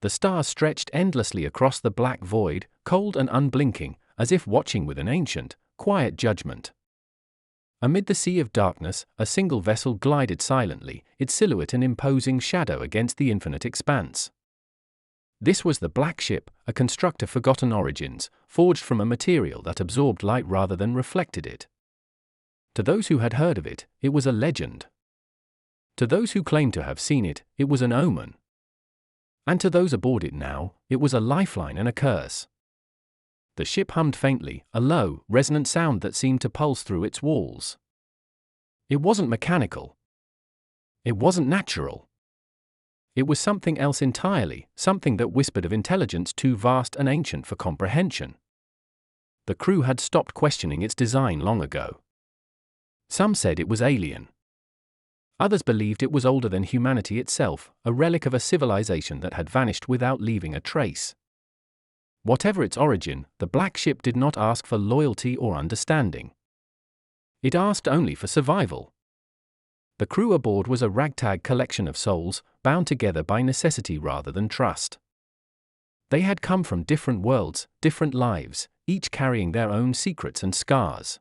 The stars stretched endlessly across the black void, cold and unblinking, as if watching with an ancient, quiet judgment. Amid the sea of darkness, a single vessel glided silently, its silhouette an imposing shadow against the infinite expanse. This was the Black Ship, a construct of forgotten origins, forged from a material that absorbed light rather than reflected it. To those who had heard of it, it was a legend. To those who claimed to have seen it, it was an omen. And to those aboard it now, it was a lifeline and a curse. The ship hummed faintly, a low, resonant sound that seemed to pulse through its walls. It wasn't mechanical. It wasn't natural. It was something else entirely, something that whispered of intelligence too vast and ancient for comprehension. The crew had stopped questioning its design long ago. Some said it was alien. Others believed it was older than humanity itself, a relic of a civilization that had vanished without leaving a trace. Whatever its origin, the Black Ship did not ask for loyalty or understanding. It asked only for survival. The crew aboard was a ragtag collection of souls, bound together by necessity rather than trust. They had come from different worlds, different lives, each carrying their own secrets and scars.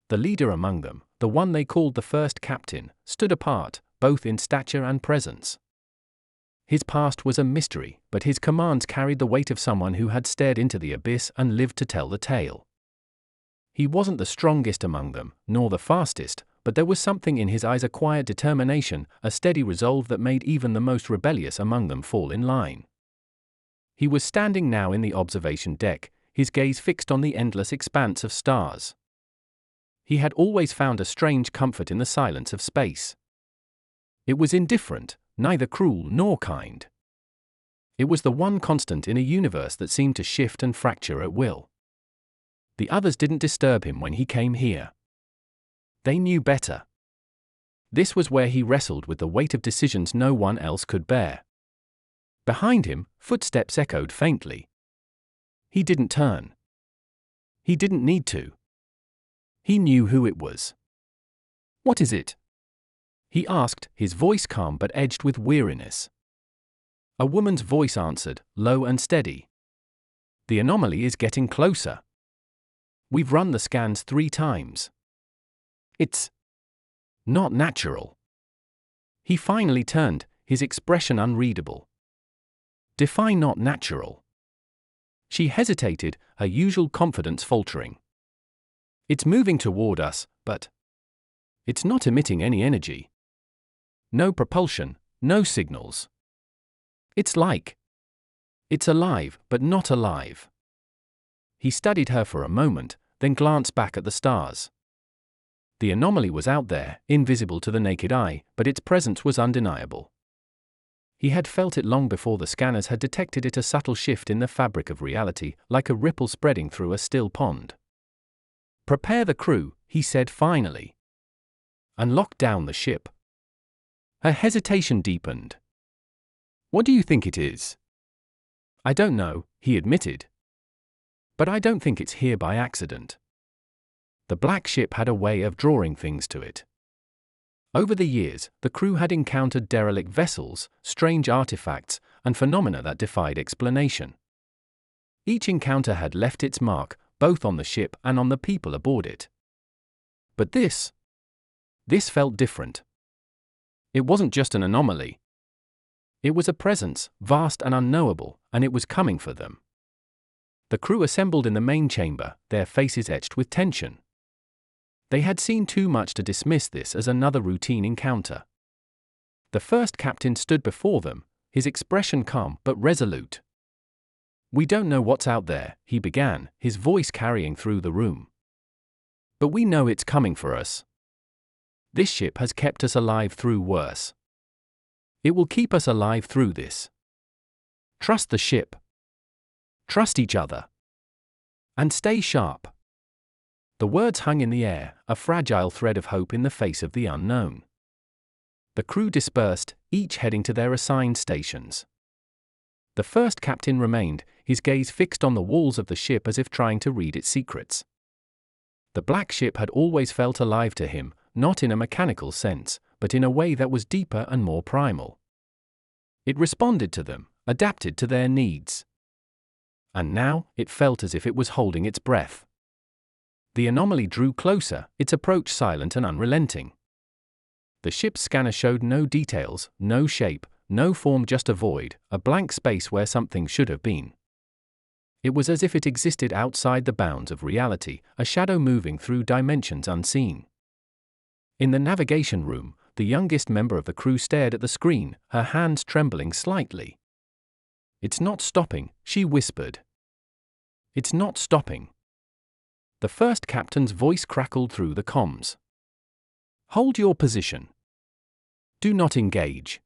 The leader among them, the one they called the first captain, stood apart, both in stature and presence. His past was a mystery, but his commands carried the weight of someone who had stared into the abyss and lived to tell the tale. He wasn't the strongest among them, nor the fastest, but there was something in his eyes, a quiet determination, a steady resolve that made even the most rebellious among them fall in line. He was standing now in the observation deck, his gaze fixed on the endless expanse of stars. He had always found a strange comfort in the silence of space. It was indifferent, neither cruel nor kind. It was the one constant in a universe that seemed to shift and fracture at will. The others didn't disturb him when he came here. They knew better. This was where he wrestled with the weight of decisions no one else could bear. Behind him, footsteps echoed faintly. He didn't turn. He didn't need to. He knew who it was. "What is it?" he asked, his voice calm but edged with weariness. A woman's voice answered, low and steady. "The anomaly is getting closer. We've run the scans 3 times. It's not natural." He finally turned, his expression unreadable. "Define not natural." She hesitated, her usual confidence faltering. "It's moving toward us, but it's not emitting any energy. No propulsion, no signals. It's alive, but not alive." He studied her for a moment, then glanced back at the stars. The anomaly was out there, invisible to the naked eye, but its presence was undeniable. He had felt it long before the scanners had detected it, a subtle shift in the fabric of reality, like a ripple spreading through a still pond. "Prepare the crew," he said finally. "And lock down the ship." Her hesitation deepened. "What do you think it is?" "I don't know," he admitted. "But I don't think it's here by accident." The Black Ship had a way of drawing things to it. Over the years, the crew had encountered derelict vessels, strange artifacts, and phenomena that defied explanation. Each encounter had left its mark, both on the ship and on the people aboard it. But this felt different. It wasn't just an anomaly. It was a presence, vast and unknowable, and it was coming for them. The crew assembled in the main chamber, their faces etched with tension. They had seen too much to dismiss this as another routine encounter. The first captain stood before them, his expression calm but resolute. "We don't know what's out there," he began, his voice carrying through the room. "But we know it's coming for us. This ship has kept us alive through worse. It will keep us alive through this. Trust the ship. Trust each other. And stay sharp." The words hung in the air, a fragile thread of hope in the face of the unknown. The crew dispersed, each heading to their assigned stations. The first captain remained, his gaze fixed on the walls of the ship as if trying to read its secrets. The Black Ship had always felt alive to him, not in a mechanical sense, but in a way that was deeper and more primal. It responded to them, adapted to their needs. And now, it felt as if it was holding its breath. The anomaly drew closer, its approach silent and unrelenting. The ship's scanner showed no details, no shape, no form, just a void, a blank space where something should have been. It was as if it existed outside the bounds of reality, a shadow moving through dimensions unseen. In the navigation room, the youngest member of the crew stared at the screen, her hands trembling slightly. "It's not stopping," she whispered. "It's not stopping." The first captain's voice crackled through the comms. "Hold your position. Do not engage."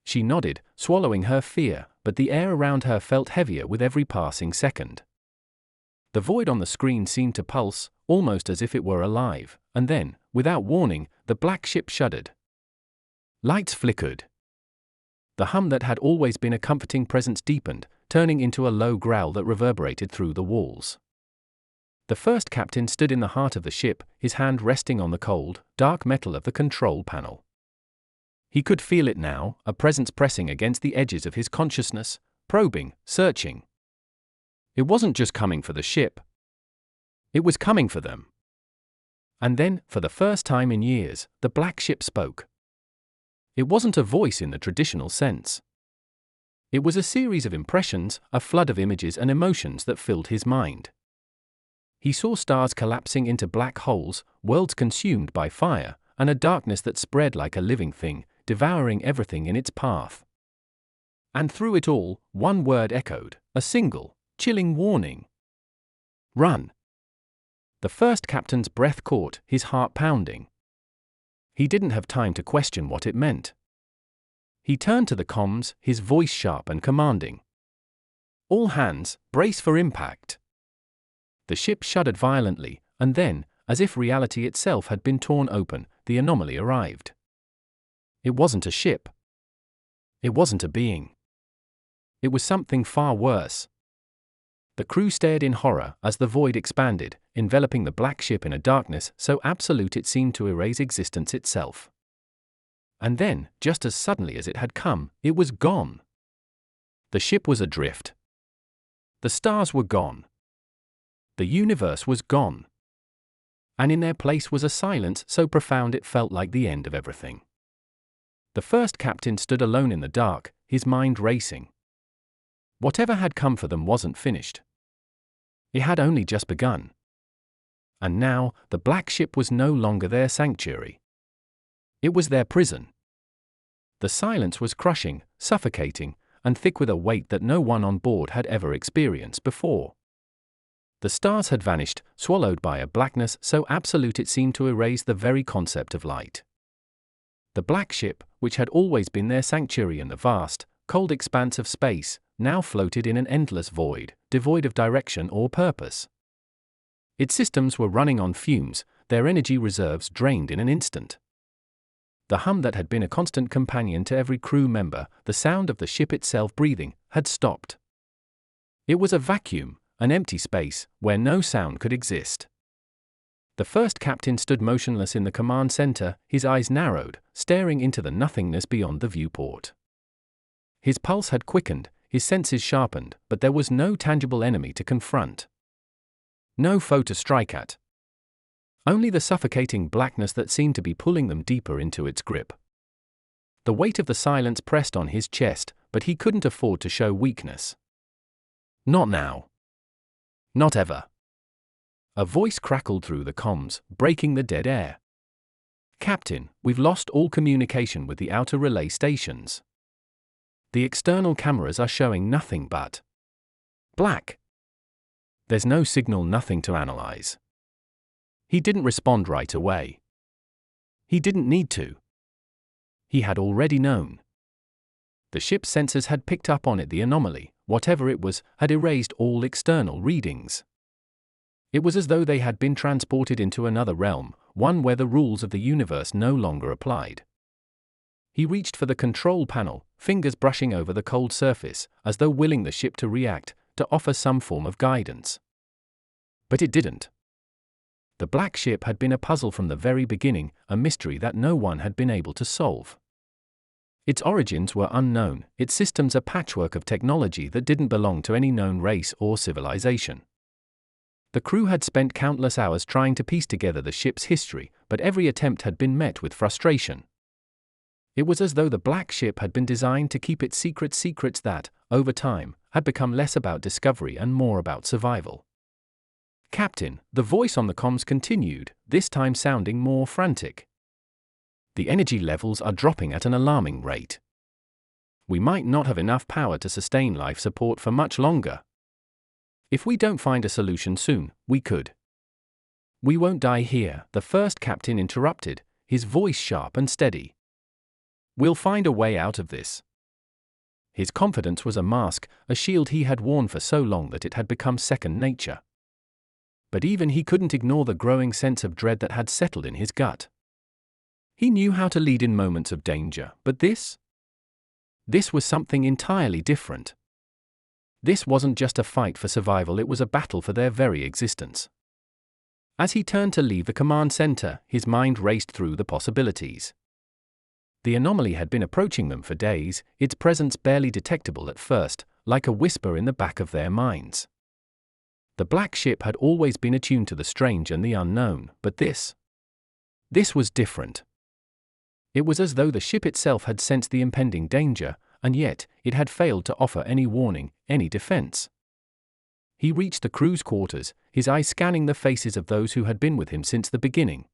She nodded, swallowing her fear, but the air around her felt heavier with every passing second. The void on the screen seemed to pulse, almost as if it were alive, and then, without warning, the black ship shuddered. Lights flickered. The hum that had always been a comforting presence deepened, turning into a low growl that reverberated through the walls. The first captain stood in the heart of the ship, his hand resting on the cold, dark metal of the control panel. He could feel it now, a presence pressing against the edges of his consciousness, probing, searching. It wasn't just coming for the ship. It was coming for them. And then, for the first time in years, the black ship spoke. It wasn't a voice in the traditional sense. It was a series of impressions, a flood of images and emotions that filled his mind. He saw stars collapsing into black holes, worlds consumed by fire, and a darkness that spread like a living thing, devouring everything in its path. And through it all, one word echoed, a single, chilling warning. "Run." The first captain's breath caught, his heart pounding. He didn't have time to question what it meant. He turned to the comms, his voice sharp and commanding. "All hands, brace for impact." The ship shuddered violently, and then, as if reality itself had been torn open, the anomaly arrived. It wasn't a ship. It wasn't a being. It was something far worse. The crew stared in horror as the void expanded, enveloping the black ship in a darkness so absolute it seemed to erase existence itself. And then, just as suddenly as it had come, it was gone. The ship was adrift. The stars were gone. The universe was gone. And in their place was a silence so profound it felt like the end of everything. The first captain stood alone in the dark, his mind racing. Whatever had come for them wasn't finished. It had only just begun. And now, the black ship was no longer their sanctuary. It was their prison. The silence was crushing, suffocating, and thick with a weight that no one on board had ever experienced before. The stars had vanished, swallowed by a blackness so absolute it seemed to erase the very concept of light. The black ship, which had always been their sanctuary in the vast, cold expanse of space, now floated in an endless void, devoid of direction or purpose. Its systems were running on fumes, their energy reserves drained in an instant. The hum that had been a constant companion to every crew member, the sound of the ship itself breathing, had stopped. It was a vacuum, an empty space, where no sound could exist. The first captain stood motionless in the command center, his eyes narrowed, staring into the nothingness beyond the viewport. His pulse had quickened, his senses sharpened, but there was no tangible enemy to confront. No foe to strike at. Only the suffocating blackness that seemed to be pulling them deeper into its grip. The weight of the silence pressed on his chest, but he couldn't afford to show weakness. Not now. Not ever. A voice crackled through the comms, breaking the dead air. "Captain, we've lost all communication with the outer relay stations. The external cameras are showing nothing but black. There's no signal, nothing to analyze." He didn't respond right away. He didn't need to. He had already known. The ship's sensors had picked up on it. The anomaly, whatever it was, had erased all external readings. It was as though they had been transported into another realm, one where the rules of the universe no longer applied. He reached for the control panel, fingers brushing over the cold surface, as though willing the ship to react, to offer some form of guidance. But it didn't. The black ship had been a puzzle from the very beginning, a mystery that no one had been able to solve. Its origins were unknown, its systems a patchwork of technology that didn't belong to any known race or civilization. The crew had spent countless hours trying to piece together the ship's history, but every attempt had been met with frustration. It was as though the black ship had been designed to keep its secrets that, over time, had become less about discovery and more about survival. "Captain," the voice on the comms continued, this time sounding more frantic. "The energy levels are dropping at an alarming rate. We might not have enough power to sustain life support for much longer. If we don't find a solution soon, we could." "We won't die here," the first captain interrupted, his voice sharp and steady. "We'll find a way out of this." His confidence was a mask, a shield he had worn for so long that it had become second nature. But even he couldn't ignore the growing sense of dread that had settled in his gut. He knew how to lead in moments of danger, but this was something entirely different. This wasn't just a fight for survival, it was a battle for their very existence. As he turned to leave the command center, his mind raced through the possibilities. The anomaly had been approaching them for days, its presence barely detectable at first, like a whisper in the back of their minds. The black ship had always been attuned to the strange and the unknown, but this was different. It was as though the ship itself had sensed the impending danger, and yet it had failed to offer any warning, any defense. He reached the crew's quarters, his eyes scanning the faces of those who had been with him since the beginning.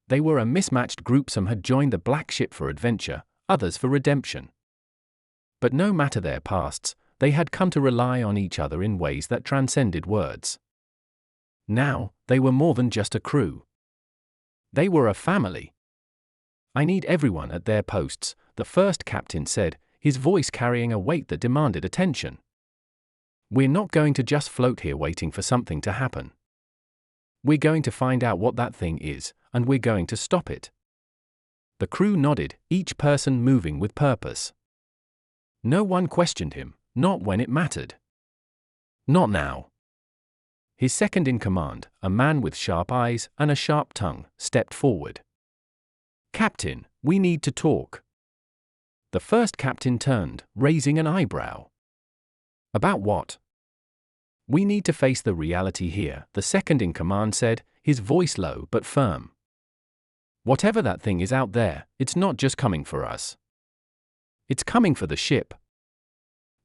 They were a mismatched group. Some had joined the black ship for adventure, others for redemption. But no matter their pasts, they had come to rely on each other in ways that transcended words. Now, they were more than just a crew. They were a family. "I need everyone at their posts," the first captain said, his voice carrying a weight that demanded attention. "We're not going to just float here waiting for something to happen. We're going to find out what that thing is, and we're going to stop it." The crew nodded, each person moving with purpose. No one questioned him, not when it mattered. Not now. His second in command, a man with sharp eyes and a sharp tongue, stepped forward. "Captain, we need to talk." The first captain turned, raising an eyebrow. "About what?" "We need to face the reality here," the second in command said, his voice low but firm. "Whatever that thing is out there, it's not just coming for us. It's coming for the ship.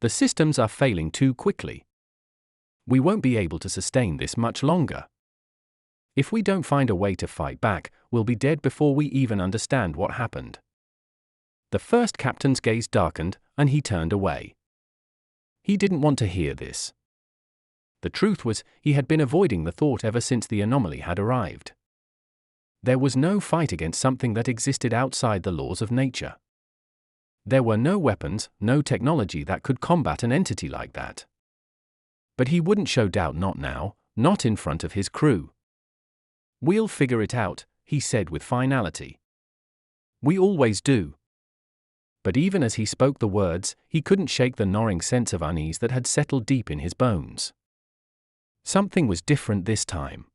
The systems are failing too quickly. We won't be able to sustain this much longer. If we don't find a way to fight back, we'll be dead before we even understand what happened." The first captain's gaze darkened, and he turned away. He didn't want to hear this. The truth was, he had been avoiding the thought ever since the anomaly had arrived. There was no fight against something that existed outside the laws of nature. There were no weapons, no technology that could combat an entity like that. But he wouldn't show doubt, not now, not in front of his crew. "We'll figure it out," he said with finality. "We always do." But even as he spoke the words, he couldn't shake the gnawing sense of unease that had settled deep in his bones. Something was different this time.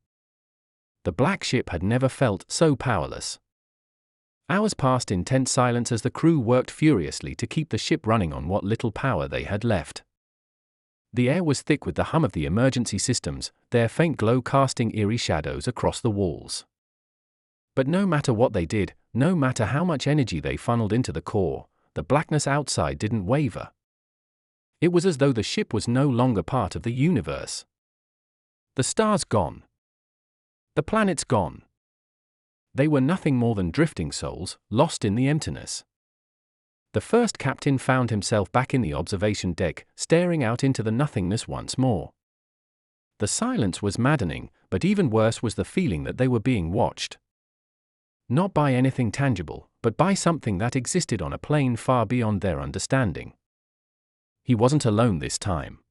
The black ship had never felt so powerless. Hours passed in tense silence as the crew worked furiously to keep the ship running on what little power they had left. The air was thick with the hum of the emergency systems, their faint glow casting eerie shadows across the walls. But no matter what they did, no matter how much energy they funneled into the core, the blackness outside didn't waver. It was as though the ship was no longer part of the universe. The stars gone. The planets gone. They were nothing more than drifting souls, lost in the emptiness. The first captain found himself back in the observation deck, staring out into the nothingness once more. The silence was maddening, but even worse was the feeling that they were being watched. Not by anything tangible, but by something that existed on a plane far beyond their understanding. He wasn't alone this time.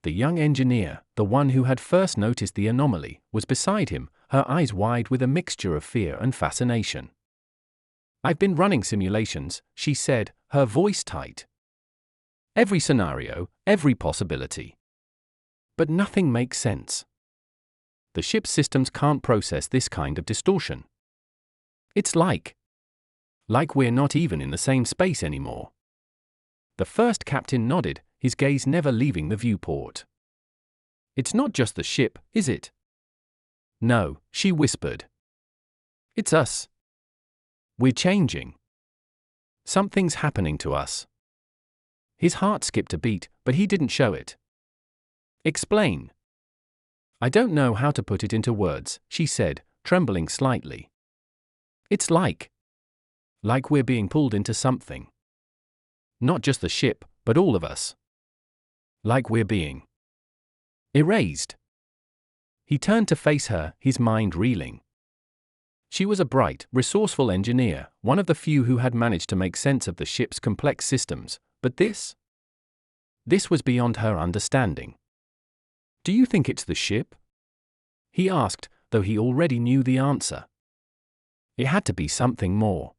The young engineer, the one who had first noticed the anomaly, was beside him, her eyes wide with a mixture of fear and fascination. "I've been running simulations," she said, her voice tight. "Every scenario, every possibility. But nothing makes sense. The ship's systems can't process this kind of distortion. It's like Like we're not even in the same space anymore. The first captain nodded, his gaze never leaving the viewport. It's not just the ship, is it? No, she whispered. It's us. We're changing. Something's happening to us. His heart skipped a beat, but he didn't show it. Explain. I don't know how to put it into words, she said, trembling slightly. It's like we're being pulled into something. Not just the ship, but all of us. Like we're being erased. He turned to face her, his mind reeling. She was a bright, resourceful engineer, one of the few who had managed to make sense of the ship's complex systems, but this was beyond her understanding. Do you think it's the ship? He asked, though he already knew the answer. It had to be something more.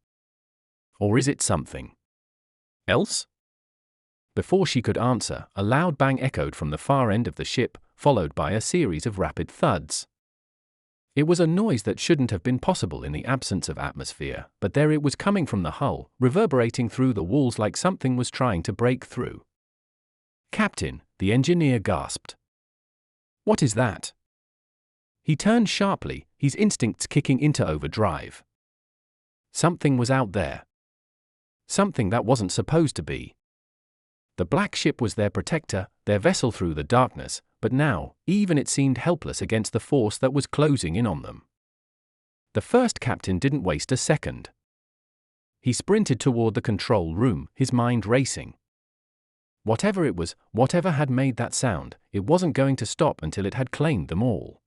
Or is it something else? Before she could answer, a loud bang echoed from the far end of the ship, followed by a series of rapid thuds. It was a noise that shouldn't have been possible in the absence of atmosphere, but there it was coming from the hull, reverberating through the walls like something was trying to break through. Captain, the engineer gasped. What is that? He turned sharply, his instincts kicking into overdrive. Something was out there. Something that wasn't supposed to be. The black ship was their protector, their vessel through the darkness, but now, even it seemed helpless against the force that was closing in on them. The first captain didn't waste a second. He sprinted toward the control room, his mind racing. Whatever it was, whatever had made that sound, it wasn't going to stop until it had claimed them all.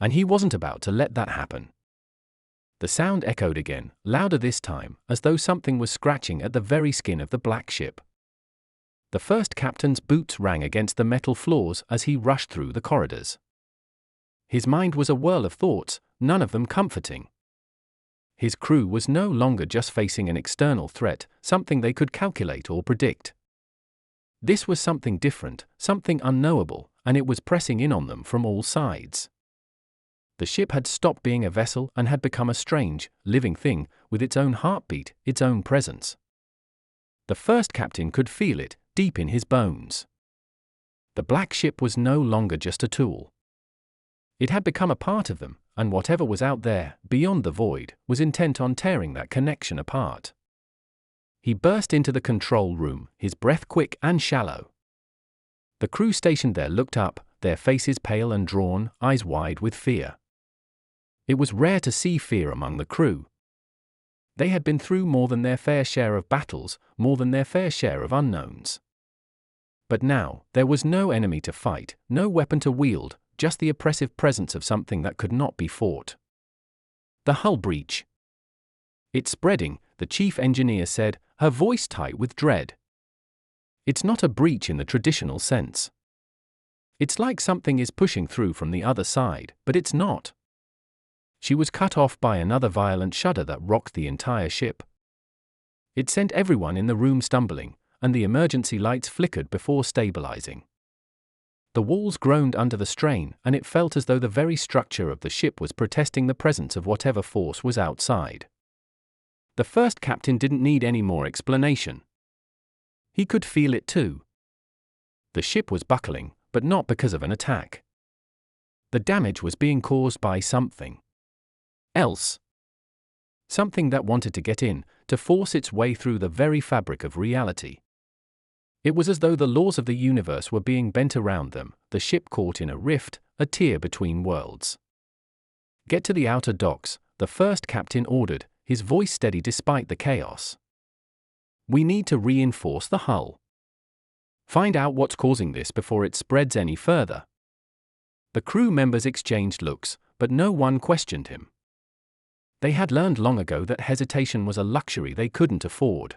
And he wasn't about to let that happen. The sound echoed again, louder this time, as though something was scratching at the very skin of the black ship. The first captain's boots rang against the metal floors as he rushed through the corridors. His mind was a whirl of thoughts, none of them comforting. His crew was no longer just facing an external threat, something they could calculate or predict. This was something different, something unknowable, and it was pressing in on them from all sides. The ship had stopped being a vessel and had become a strange, living thing, with its own heartbeat, its own presence. The first captain could feel it, deep in his bones. The black ship was no longer just a tool. It had become a part of them, and whatever was out there, beyond the void, was intent on tearing that connection apart. He burst into the control room, his breath quick and shallow. The crew stationed there looked up, their faces pale and drawn, eyes wide with fear. It was rare to see fear among the crew. They had been through more than their fair share of battles, more than their fair share of unknowns. But now, there was no enemy to fight, no weapon to wield, just the oppressive presence of something that could not be fought. The hull breach. It's spreading, the chief engineer said, her voice tight with dread. It's not a breach in the traditional sense. It's like something is pushing through from the other side, but it's not. She was cut off by another violent shudder that rocked the entire ship. It sent everyone in the room stumbling, and the emergency lights flickered before stabilizing. The walls groaned under the strain, and it felt as though the very structure of the ship was protesting the presence of whatever force was outside. The first captain didn't need any more explanation. He could feel it too. The ship was buckling, but not because of an attack. The damage was being caused by something else. Something that wanted to get in, to force its way through the very fabric of reality. It was as though the laws of the universe were being bent around them, the ship caught in a rift, a tear between worlds. Get to the outer docks, the first captain ordered, his voice steady despite the chaos. We need to reinforce the hull. Find out what's causing this before it spreads any further. The crew members exchanged looks, but no one questioned him. They had learned long ago that hesitation was a luxury they couldn't afford.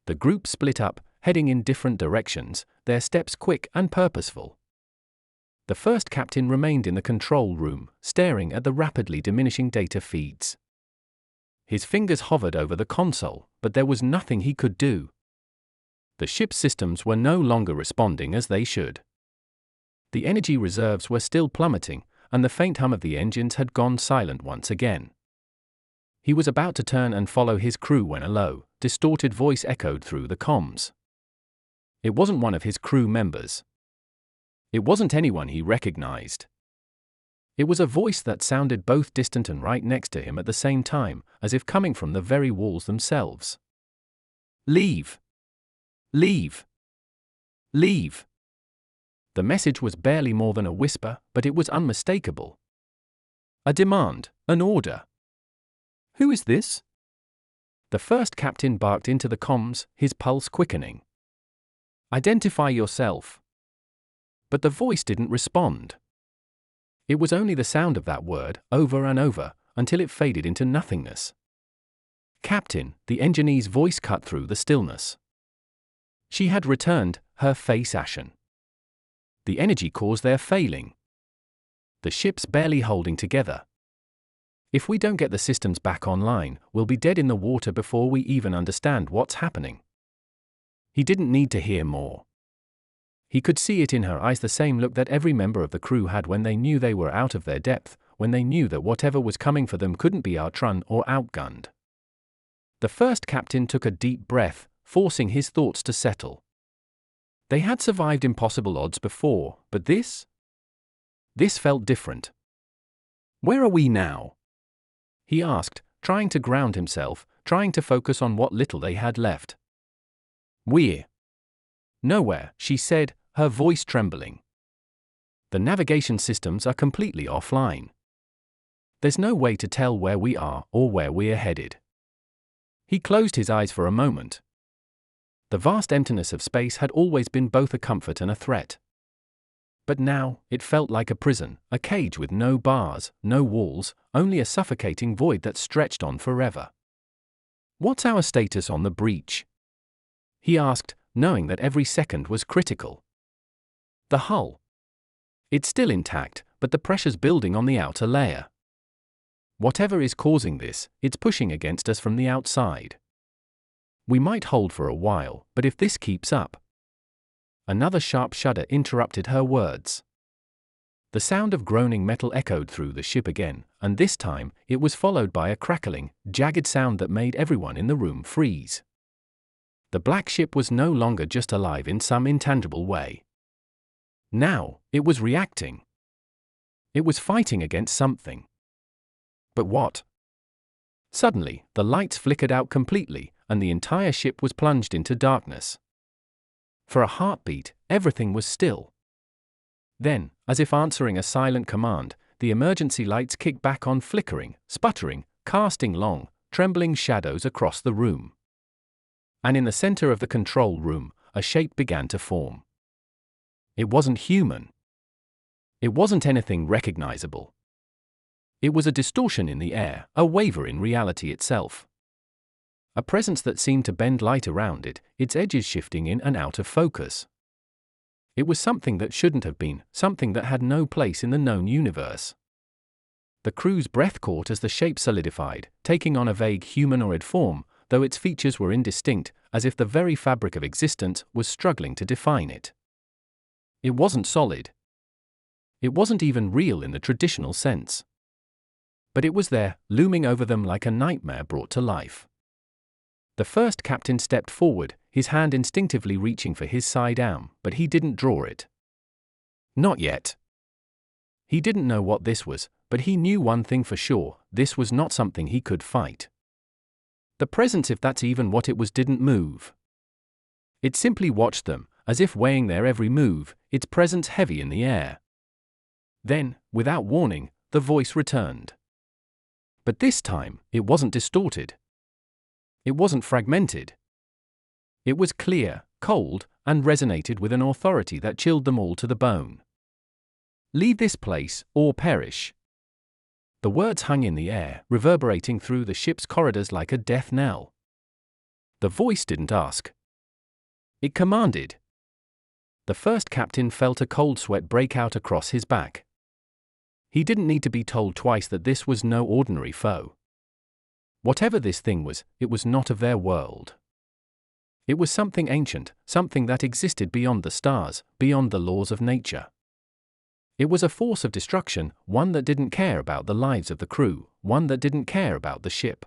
The group split up, heading in different directions, their steps quick and purposeful. The first captain remained in the control room, staring at the rapidly diminishing data feeds. His fingers hovered over the console, but there was nothing he could do. The ship's systems were no longer responding as they should. The energy reserves were still plummeting, and the faint hum of the engines had gone silent once again. He was about to turn and follow his crew when a low, distorted voice echoed through the comms. It wasn't one of his crew members. It wasn't anyone he recognized. It was a voice that sounded both distant and right next to him at the same time, as if coming from the very walls themselves. "Leave! Leave! Leave!" The message was barely more than a whisper, but it was unmistakable. A demand, an order. "Who is this?" The first captain barked into the comms, his pulse quickening. "Identify yourself." But the voice didn't respond. It was only the sound of that word, over and over, until it faded into nothingness. "Captain," the engineer's voice cut through the stillness. She had returned, her face ashen. The energy cores there failing. The ship's barely holding together. "If we don't get the systems back online, we'll be dead in the water before we even understand what's happening." He didn't need to hear more. He could see it in her eyes, the same look that every member of the crew had when they knew they were out of their depth, when they knew that whatever was coming for them couldn't be outrun or outgunned. The first captain took a deep breath, forcing his thoughts to settle. They had survived impossible odds before, but this felt different. "Where are we now?" he asked, trying to ground himself, trying to focus on what little they had left. "We're nowhere," she said, her voice trembling. "The navigation systems are completely offline. There's no way to tell where we are or where we're headed." He closed his eyes for a moment. The vast emptiness of space had always been both a comfort and a threat. But now, it felt like a prison, a cage with no bars, no walls, only a suffocating void that stretched on forever. "What's our status on the breach?" he asked, knowing that every second was critical. "The hull. It's still intact, but the pressure's building on the outer layer. Whatever is causing this, it's pushing against us from the outside. We might hold for a while, but if this keeps up..." Another sharp shudder interrupted her words. The sound of groaning metal echoed through the ship again, and this time, it was followed by a crackling, jagged sound that made everyone in the room freeze. The black ship was no longer just alive in some intangible way. Now, it was reacting. It was fighting against something. But what? Suddenly, the lights flickered out completely, and the entire ship was plunged into darkness. For a heartbeat, everything was still. Then, as if answering a silent command, the emergency lights kicked back on, flickering, sputtering, casting long, trembling shadows across the room. And in the center of the control room, a shape began to form. It wasn't human. It wasn't anything recognizable. It was a distortion in the air, a waver in reality itself. A presence that seemed to bend light around it, its edges shifting in and out of focus. It was something that shouldn't have been, something that had no place in the known universe. The crew's breath caught as the shape solidified, taking on a vague humanoid form, though its features were indistinct, as if the very fabric of existence was struggling to define it. It wasn't solid. It wasn't even real in the traditional sense. But it was there, looming over them like a nightmare brought to life. The first captain stepped forward, his hand instinctively reaching for his side arm, but he didn't draw it. Not yet. He didn't know what this was, but he knew one thing for sure: this was not something he could fight. The presence, if that's even what it was, didn't move. It simply watched them, as if weighing their every move, its presence heavy in the air. Then, without warning, the voice returned. But this time, it wasn't distorted. It wasn't fragmented. It was clear, cold, and resonated with an authority that chilled them all to the bone. "Leave this place, or perish." The words hung in the air, reverberating through the ship's corridors like a death knell. The voice didn't ask. It commanded. The first captain felt a cold sweat break out across his back. He didn't need to be told twice that this was no ordinary foe. Whatever this thing was, it was not of their world. It was something ancient, something that existed beyond the stars, beyond the laws of nature. It was a force of destruction, one that didn't care about the lives of the crew, one that didn't care about the ship.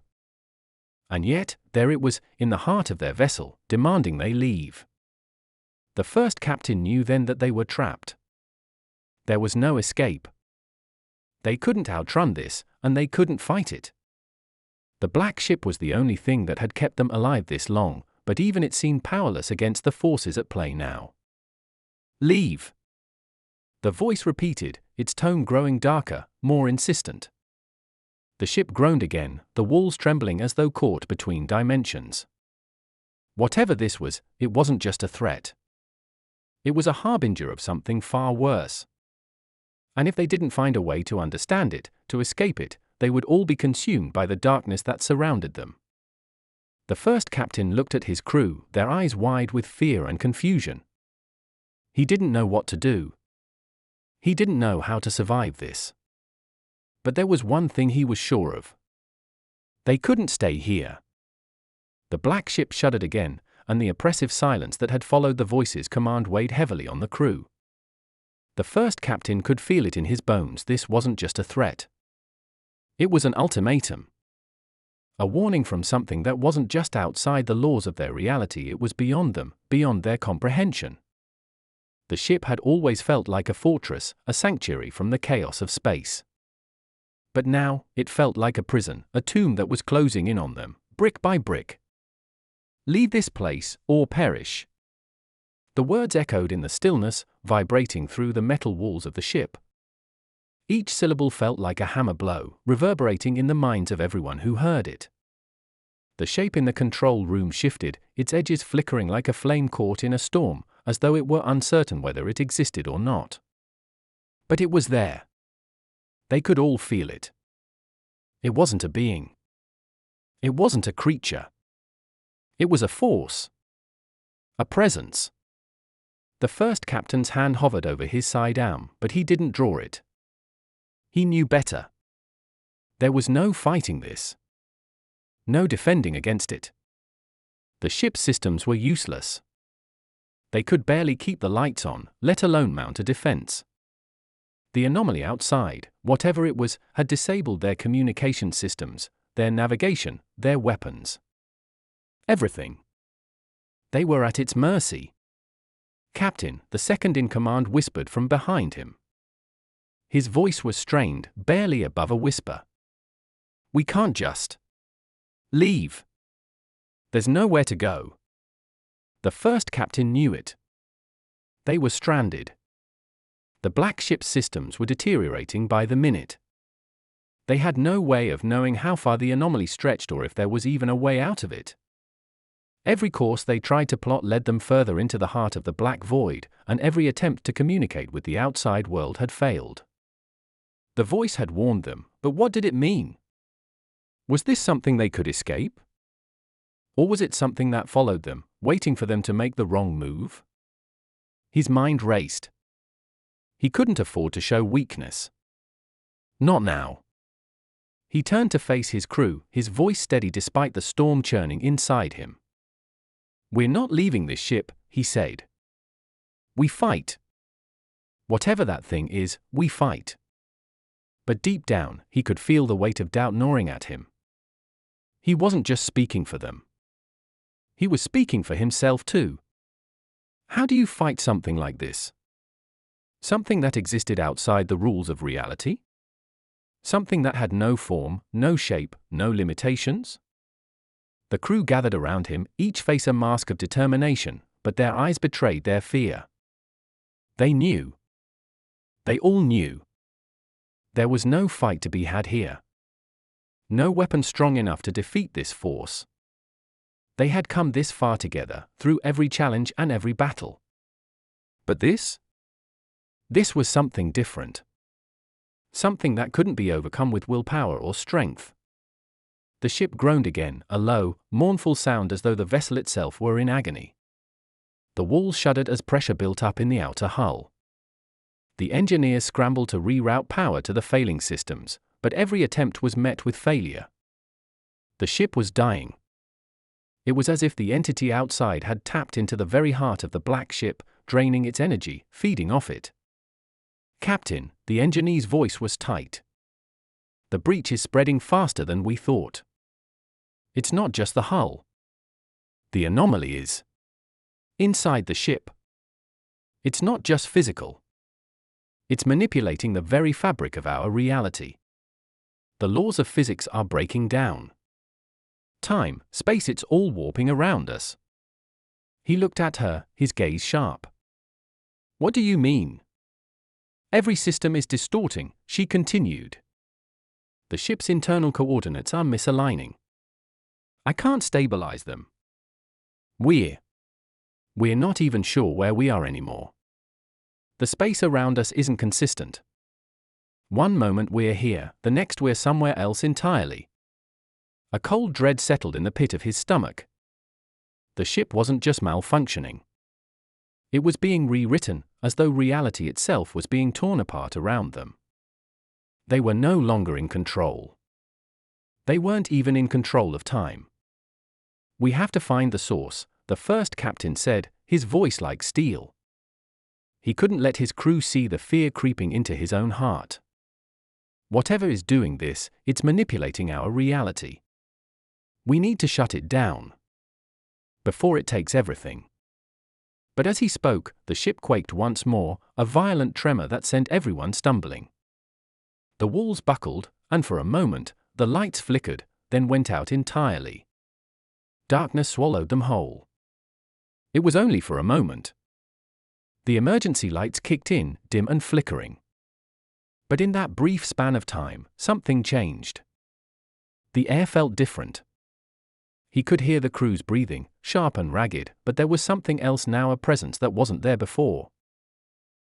And yet, there it was, in the heart of their vessel, demanding they leave. The first captain knew then that they were trapped. There was no escape. They couldn't outrun this, and they couldn't fight it. The black ship was the only thing that had kept them alive this long, but even it seemed powerless against the forces at play now. Leave! The voice repeated, its tone growing darker, more insistent. The ship groaned again, the walls trembling as though caught between dimensions. Whatever this was, it wasn't just a threat. It was a harbinger of something far worse. And if they didn't find a way to understand it, to escape it, they would all be consumed by the darkness that surrounded them. The first captain looked at his crew, their eyes wide with fear and confusion. He didn't know what to do. He didn't know how to survive this. But there was one thing he was sure of. They couldn't stay here. The black ship shuddered again, and the oppressive silence that had followed the voice's command weighed heavily on the crew. The first captain could feel it in his bones. This wasn't just a threat. It was an ultimatum. A warning from something that wasn't just outside the laws of their reality, it was beyond them, beyond their comprehension. The ship had always felt like a fortress, a sanctuary from the chaos of space. But now, it felt like a prison, a tomb that was closing in on them, brick by brick. Leave this place, or perish. The words echoed in the stillness, vibrating through the metal walls of the ship. Each syllable felt like a hammer blow, reverberating in the minds of everyone who heard it. The shape in the control room shifted, its edges flickering like a flame caught in a storm, as though it were uncertain whether it existed or not. But it was there. They could all feel it. It wasn't a being. It wasn't a creature. It was a force. A presence. The first captain's hand hovered over his side arm, but he didn't draw it. He knew better. There was no fighting this. No defending against it. The ship's systems were useless. They could barely keep the lights on, let alone mount a defense. The anomaly outside, whatever it was, had disabled their communication systems, their navigation, their weapons. Everything. They were at its mercy. Captain, the second in command, whispered from behind him. His voice was strained, barely above a whisper. We can't just leave. There's nowhere to go. The first captain knew it. They were stranded. The black ship's systems were deteriorating by the minute. They had no way of knowing how far the anomaly stretched or if there was even a way out of it. Every course they tried to plot led them further into the heart of the black void, and every attempt to communicate with the outside world had failed. The voice had warned them, but what did it mean? Was this something they could escape? Or was it something that followed them, waiting for them to make the wrong move? His mind raced. He couldn't afford to show weakness. Not now. He turned to face his crew, his voice steady despite the storm churning inside him. We're not leaving this ship, he said. We fight. Whatever that thing is, we fight. But deep down, he could feel the weight of doubt gnawing at him. He wasn't just speaking for them. He was speaking for himself too. How do you fight something like this? Something that existed outside the rules of reality? Something that had no form, no shape, no limitations? The crew gathered around him, each face a mask of determination, but their eyes betrayed their fear. They knew. They all knew. There was no fight to be had here. No weapon strong enough to defeat this force. They had come this far together, through every challenge and every battle. But this? This was something different. Something that couldn't be overcome with willpower or strength. The ship groaned again, a low, mournful sound as though the vessel itself were in agony. The walls shuddered as pressure built up in the outer hull. The engineers scrambled to reroute power to the failing systems, but every attempt was met with failure. The ship was dying. It was as if the entity outside had tapped into the very heart of the black ship, draining its energy, feeding off it. Captain, the engineer's voice was tight. The breach is spreading faster than we thought. It's not just the hull. The anomaly is inside the ship. It's not just physical. It's manipulating the very fabric of our reality. The laws of physics are breaking down. Time, space, it's all warping around us. He looked at her, his gaze sharp. What do you mean? Every system is distorting, she continued. The ship's internal coordinates are misaligning. I can't stabilize them. We're not even sure where we are anymore. The space around us isn't consistent. One moment we're here, the next we're somewhere else entirely. A cold dread settled in the pit of his stomach. The ship wasn't just malfunctioning. It was being rewritten, as though reality itself was being torn apart around them. They were no longer in control. They weren't even in control of time. We have to find the source, the first captain said, his voice like steel. He couldn't let his crew see the fear creeping into his own heart. Whatever is doing this, it's manipulating our reality. We need to shut it down before it takes everything. But as he spoke, the ship quaked once more, a violent tremor that sent everyone stumbling. The walls buckled, and for a moment, the lights flickered, then went out entirely. Darkness swallowed them whole. It was only for a moment. The emergency lights kicked in, dim and flickering. But in that brief span of time, something changed. The air felt different. He could hear the crew's breathing, sharp and ragged, but there was something else now, a presence that wasn't there before.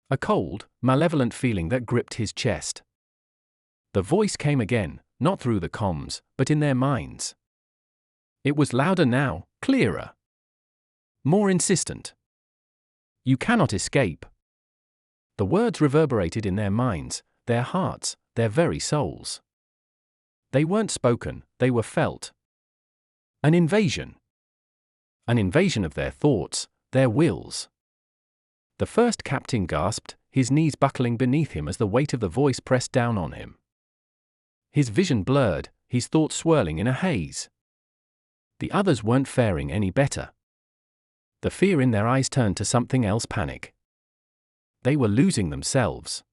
A cold, malevolent feeling that gripped his chest. The voice came again, not through the comms, but in their minds. It was louder now, clearer. More insistent. You cannot escape. The words reverberated in their minds, their hearts, their very souls. They weren't spoken, they were felt. An invasion. An invasion of their thoughts, their wills. The first captain gasped, his knees buckling beneath him as the weight of the voice pressed down on him. His vision blurred, his thoughts swirling in a haze. The others weren't faring any better. The fear in their eyes turned to something else, panic. They were losing themselves.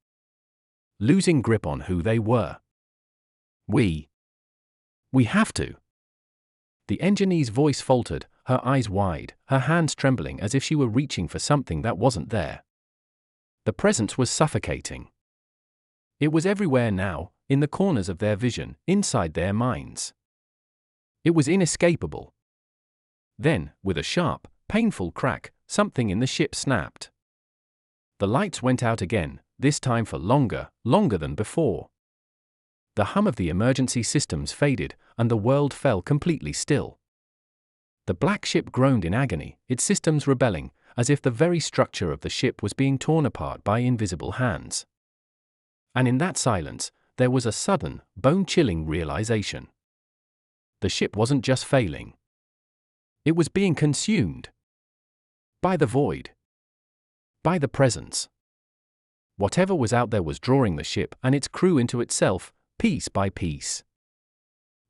Losing grip on who they were. We have to. The engineer's voice faltered, her eyes wide, her hands trembling as if she were reaching for something that wasn't there. The presence was suffocating. It was everywhere now, in the corners of their vision, inside their minds. It was inescapable. Then, with a sharp, painful crack, something in the ship snapped. The lights went out again, this time for longer than before. The hum of the emergency systems faded, and the world fell completely still. The black ship groaned in agony, its systems rebelling, as if the very structure of the ship was being torn apart by invisible hands. And in that silence, there was a sudden, bone-chilling realization. The ship wasn't just failing. It was being consumed. By the void. By the presence. Whatever was out there was drawing the ship and its crew into itself, piece by piece.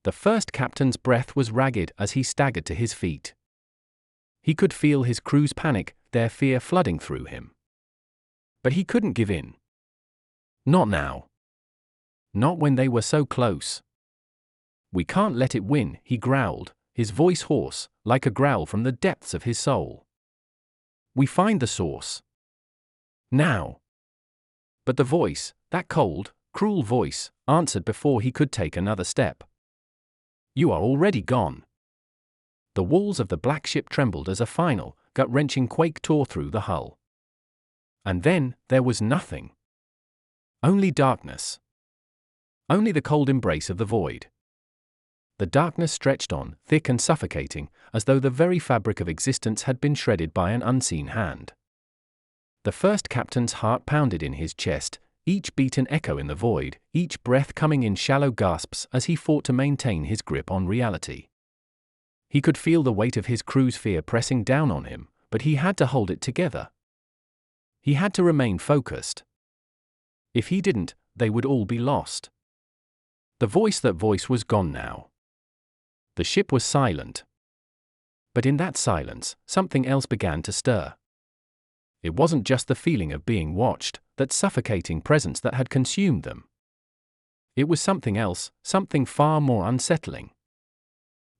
The first captain's breath was ragged as he staggered to his feet. He could feel his crew's panic, their fear flooding through him. But he couldn't give in. Not now. Not when they were so close. We can't let it win, he growled, his voice hoarse, like a growl from the depths of his soul. We find the source. Now. But the voice, that cold, cruel voice, answered before he could take another step. You are already gone. The walls of the black ship trembled as a final, gut-wrenching quake tore through the hull. And then, there was nothing. Only darkness. Only the cold embrace of the void. The darkness stretched on, thick and suffocating, as though the very fabric of existence had been shredded by an unseen hand. The first captain's heart pounded in his chest, each beat an echo in the void, each breath coming in shallow gasps as he fought to maintain his grip on reality. He could feel the weight of his crew's fear pressing down on him, but he had to hold it together. He had to remain focused. If he didn't, they would all be lost. The voice was gone now. The ship was silent. But in that silence, something else began to stir. It wasn't just the feeling of being watched, that suffocating presence that had consumed them. It was something else, something far more unsettling.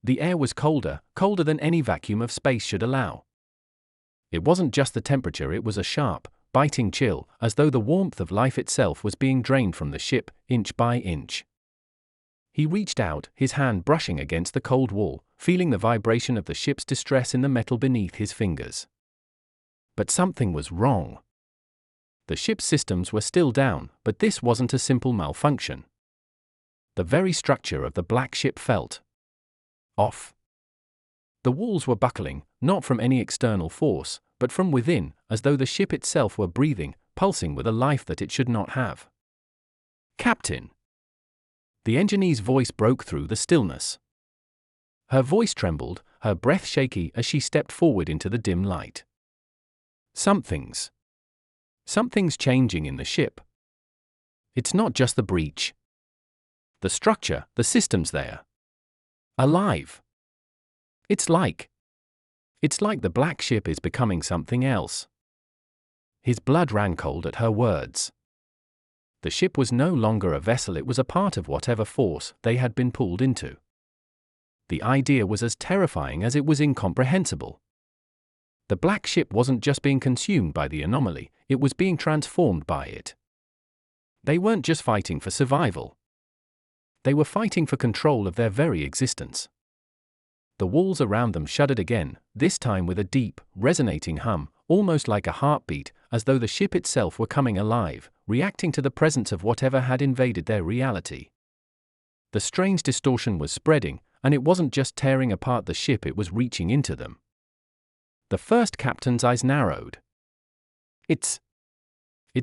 The air was colder, colder than any vacuum of space should allow. It wasn't just the temperature, it was a sharp, biting chill, as though the warmth of life itself was being drained from the ship, inch by inch. He reached out, his hand brushing against the cold wall, feeling the vibration of the ship's distress in the metal beneath his fingers. But something was wrong. The ship's systems were still down, but this wasn't a simple malfunction. The very structure of the black ship felt off. The walls were buckling, not from any external force, but from within, as though the ship itself were breathing, pulsing with a life that it should not have. "Captain!" The engineer's voice broke through the stillness. Her voice trembled, her breath shaky as she stepped forward into the dim light. Something's changing in the ship. It's not just the breach. The structure, the systems there. Alive. It's like the black ship is becoming something else. His blood ran cold at her words. The ship was no longer a vessel, it was a part of whatever force they had been pulled into. The idea was as terrifying as it was incomprehensible. The black ship wasn't just being consumed by the anomaly, it was being transformed by it. They weren't just fighting for survival. They were fighting for control of their very existence. The walls around them shuddered again, this time with a deep, resonating hum, almost like a heartbeat, as though the ship itself were coming alive, reacting to the presence of whatever had invaded their reality. The strange distortion was spreading, and it wasn't just tearing apart the ship, it was reaching into them. The first captain's eyes narrowed. It's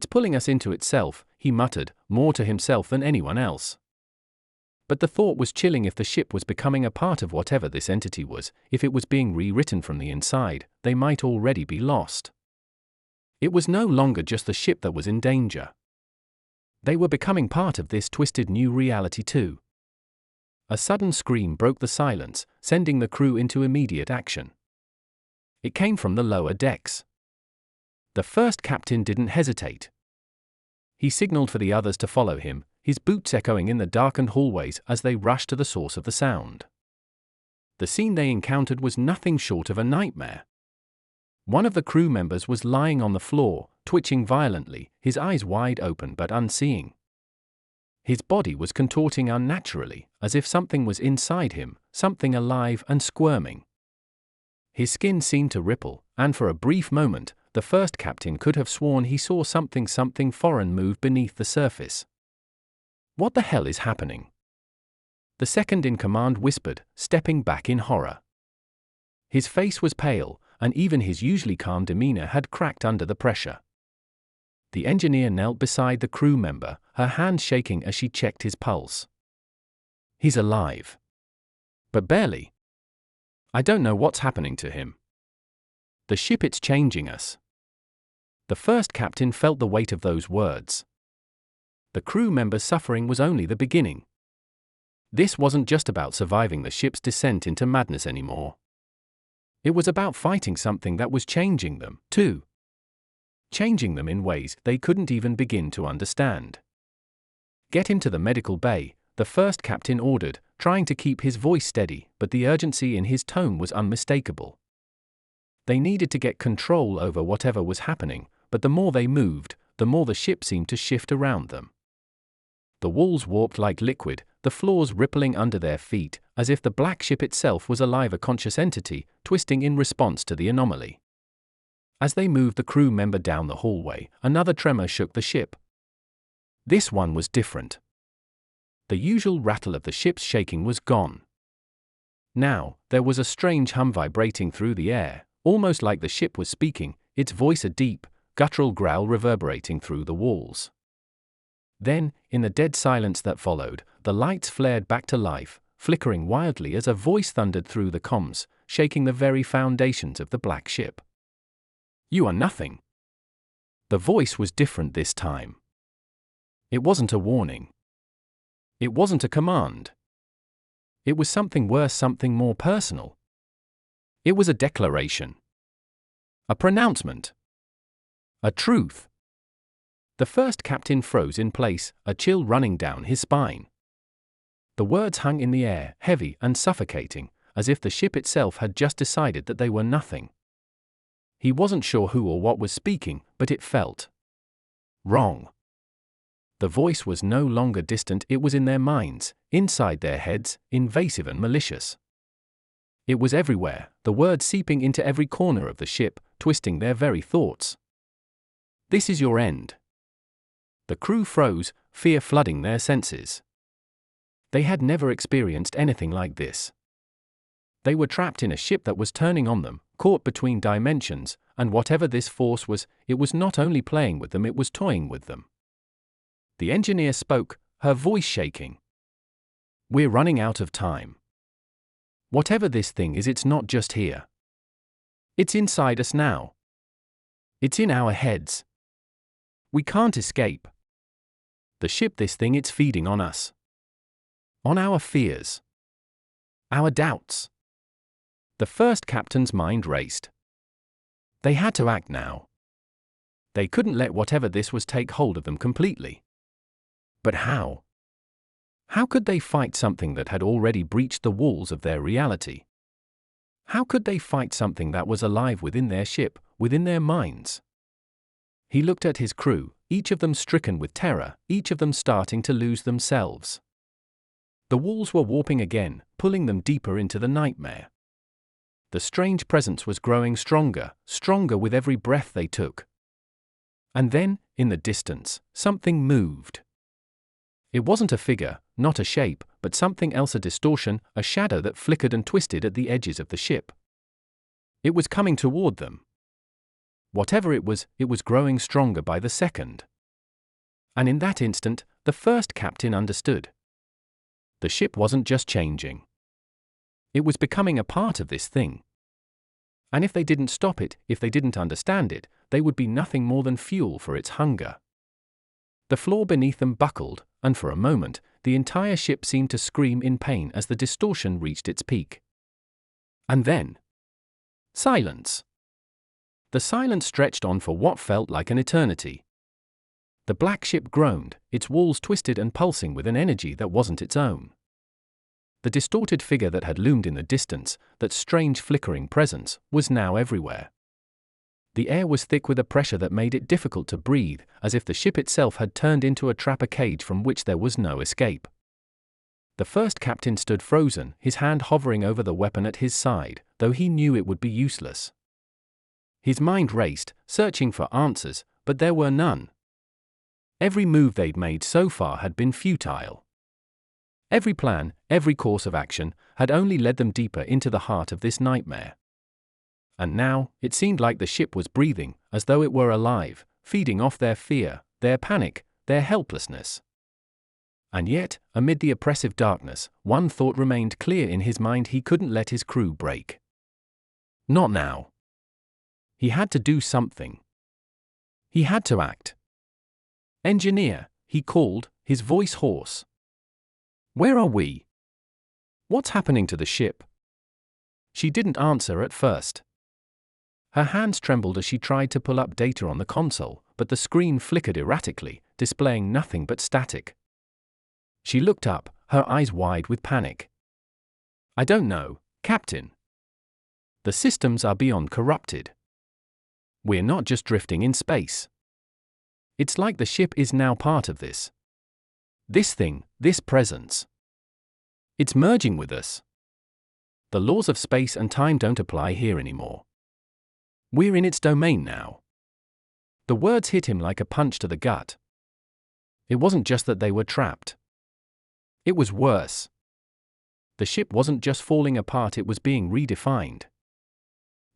pulling us into itself," he muttered, more to himself than anyone else. But the thought was chilling. If the ship was becoming a part of whatever this entity was, if it was being rewritten from the inside, they might already be lost. It was no longer just the ship that was in danger. They were becoming part of this twisted new reality too. A sudden scream broke the silence, sending the crew into immediate action. It came from the lower decks. The first captain didn't hesitate. He signaled for the others to follow him, his boots echoing in the darkened hallways as they rushed to the source of the sound. The scene they encountered was nothing short of a nightmare. One of the crew members was lying on the floor, twitching violently, his eyes wide open but unseeing. His body was contorting unnaturally, as if something was inside him, something alive and squirming. His skin seemed to ripple, and for a brief moment, the first captain could have sworn he saw something foreign move beneath the surface. "What the hell is happening?" The second in command whispered, stepping back in horror. His face was pale, and even his usually calm demeanor had cracked under the pressure. The engineer knelt beside the crew member, her hand shaking as she checked his pulse. "He's alive. But barely. I don't know what's happening to him. The ship, it's changing us." The first captain felt the weight of those words. The crew member's suffering was only the beginning. This wasn't just about surviving the ship's descent into madness anymore. It was about fighting something that was changing them, too. Changing them in ways they couldn't even begin to understand. "Get him to the medical bay," the first captain ordered, trying to keep his voice steady, but the urgency in his tone was unmistakable. They needed to get control over whatever was happening, but the more they moved, the more the ship seemed to shift around them. The walls warped like liquid, the floors rippling under their feet, as if the black ship itself was alive, a conscious entity, twisting in response to the anomaly. As they moved the crew member down the hallway, another tremor shook the ship. This one was different. The usual rattle of the ship's shaking was gone. Now, there was a strange hum vibrating through the air, almost like the ship was speaking, its voice a deep, guttural growl reverberating through the walls. Then, in the dead silence that followed, the lights flared back to life, flickering wildly as a voice thundered through the comms, shaking the very foundations of the black ship. "You are nothing." The voice was different this time. It wasn't a warning. It wasn't a command. It was something worse, something more personal. It was a declaration. A pronouncement. A truth. The first captain froze in place, a chill running down his spine. The words hung in the air, heavy and suffocating, as if the ship itself had just decided that they were nothing. He wasn't sure who or what was speaking, but it felt wrong. The voice was no longer distant, it was in their minds, inside their heads, invasive and malicious. It was everywhere, the words seeping into every corner of the ship, twisting their very thoughts. This is your end. The crew froze, fear flooding their senses. They had never experienced anything like this. They were trapped in a ship that was turning on them, caught between dimensions, and whatever this force was, it was not only playing with them, it was toying with them. The engineer spoke, her voice shaking. We're running out of time. Whatever this thing is, it's not just here. It's inside us now. It's in our heads. We can't escape. The ship, this thing, it's feeding on us. On our fears. Our doubts. The first captain's mind raced. They had to act now. They couldn't let whatever this was take hold of them completely. But how? How could they fight something that had already breached the walls of their reality? How could they fight something that was alive within their ship, within their minds? He looked at his crew, each of them stricken with terror, each of them starting to lose themselves. The walls were warping again, pulling them deeper into the nightmare. The strange presence was growing stronger, stronger with every breath they took. And then, in the distance, something moved. It wasn't a figure, not a shape, but something else, a distortion, a shadow that flickered and twisted at the edges of the ship. It was coming toward them. Whatever it was growing stronger by the second. And in that instant, the first captain understood. The ship wasn't just changing. It was becoming a part of this thing. And if they didn't stop it, if they didn't understand it, they would be nothing more than fuel for its hunger. The floor beneath them buckled, and for a moment, the entire ship seemed to scream in pain as the distortion reached its peak. And then, silence. The silence stretched on for what felt like an eternity. The black ship groaned, its walls twisted and pulsing with an energy that wasn't its own. The distorted figure that had loomed in the distance, that strange flickering presence, was now everywhere. The air was thick with a pressure that made it difficult to breathe, as if the ship itself had turned into a trap, a cage from which there was no escape. The first captain stood frozen, his hand hovering over the weapon at his side, though he knew it would be useless. His mind raced, searching for answers, but there were none. Every move they'd made so far had been futile. Every plan, every course of action, had only led them deeper into the heart of this nightmare. And now, it seemed like the ship was breathing, as though it were alive, feeding off their fear, their panic, their helplessness. And yet, amid the oppressive darkness, one thought remained clear in his mind: he couldn't let his crew break. Not now. He had to do something. He had to act. Engineer, he called, his voice hoarse. Where are we? What's happening to the ship? She didn't answer at first. Her hands trembled as she tried to pull up data on the console, but the screen flickered erratically, displaying nothing but static. She looked up, her eyes wide with panic. I don't know, Captain. The systems are beyond corrupted. We're not just drifting in space. It's like the ship is now part of this. This thing, this presence. It's merging with us. The laws of space and time don't apply here anymore. We're in its domain now. The words hit him like a punch to the gut. It wasn't just that they were trapped. It was worse. The ship wasn't just falling apart, it was being redefined.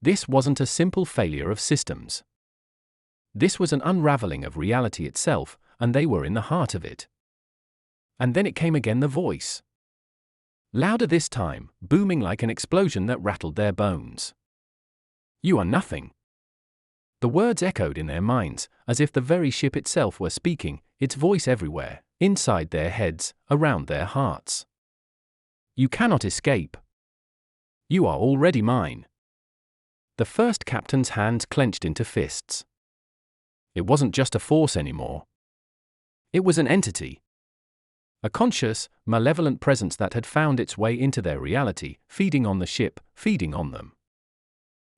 This wasn't a simple failure of systems. This was an unraveling of reality itself, and they were in the heart of it. And then it came again, the voice. Louder this time, booming like an explosion that rattled their bones. You are nothing. The words echoed in their minds, as if the very ship itself were speaking, its voice everywhere, inside their heads, around their hearts. You cannot escape. You are already mine. The first captain's hands clenched into fists. It wasn't just a force anymore. It was an entity. A conscious, malevolent presence that had found its way into their reality, feeding on the ship, feeding on them.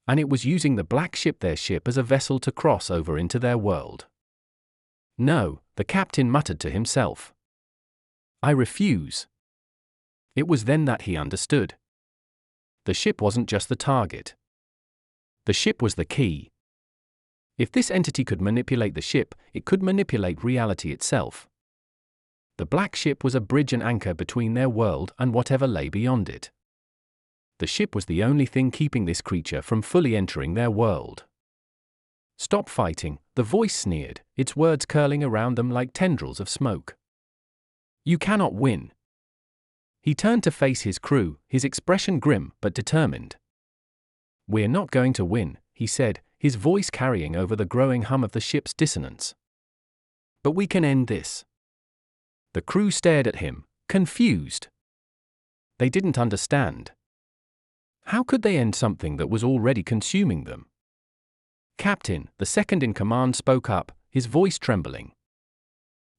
And it was using the black ship, their ship, as a vessel to cross over into their world. No, the captain muttered to himself. I refuse. It was then that he understood. The ship wasn't just the target. The ship was the key. If this entity could manipulate the ship, it could manipulate reality itself. The black ship was a bridge and anchor between their world and whatever lay beyond it. The ship was the only thing keeping this creature from fully entering their world. Stop fighting, the voice sneered, its words curling around them like tendrils of smoke. You cannot win. He turned to face his crew, his expression grim but determined. We're not going to win, he said, his voice carrying over the growing hum of the ship's dissonance. But we can end this. The crew stared at him, confused. They didn't understand. How could they end something that was already consuming them? Captain, the second in command, spoke up, his voice trembling.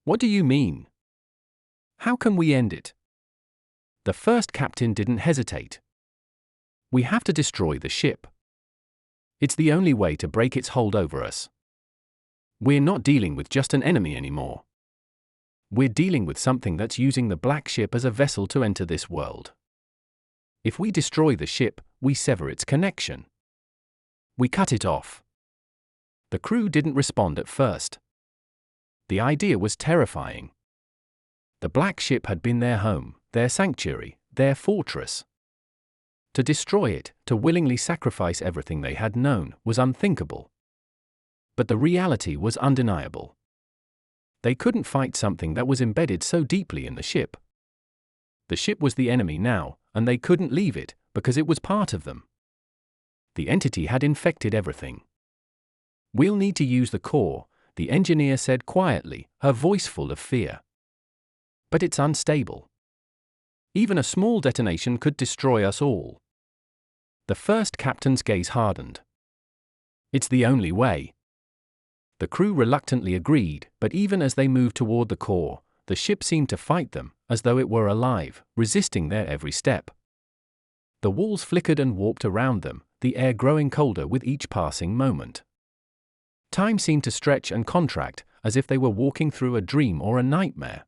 What do you mean? How can we end it? The first captain didn't hesitate. We have to destroy the ship. It's the only way to break its hold over us. We're not dealing with just an enemy anymore. We're dealing with something that's using the black ship as a vessel to enter this world. If we destroy the ship, we sever its connection. We cut it off. The crew didn't respond at first. The idea was terrifying. The black ship had been their home, their sanctuary, their fortress. To destroy it, to willingly sacrifice everything they had known, was unthinkable. But the reality was undeniable. They couldn't fight something that was embedded so deeply in the ship. The ship was the enemy now, and they couldn't leave it, because it was part of them. The entity had infected everything. We'll need to use the core, the engineer said quietly, her voice full of fear. But it's unstable. Even a small detonation could destroy us all. The first captain's gaze hardened. It's the only way. The crew reluctantly agreed, but even as they moved toward the core, the ship seemed to fight them, as though it were alive, resisting their every step. The walls flickered and warped around them, the air growing colder with each passing moment. Time seemed to stretch and contract, as if they were walking through a dream or a nightmare.